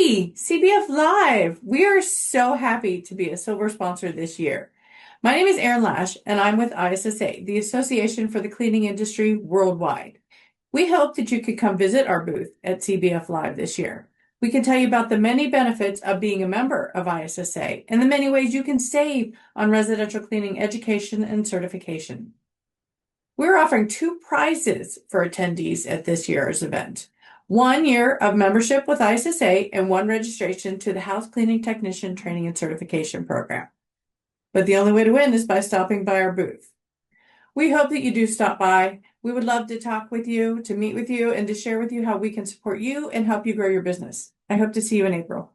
Hey, CBF Live! We are so happy to be a silver sponsor this year. My name is Erin Lash, and I'm with ISSA, the Association for the Cleaning Industry Worldwide. We hope that you could come visit our booth at CBF Live this year. We can tell you about the many benefits of being a member of ISSA and the many ways you can save on residential cleaning education and certification. We're offering two prizes for attendees at this year's event. 1 year of membership with ISSA and one registration to the House Cleaning Technician Training and Certification Program. But the only way to win is by stopping by our booth. We hope that you do stop by. We would love to talk with you, to meet with you, and to share with you how we can support you and help you grow your business. I hope to see you in April.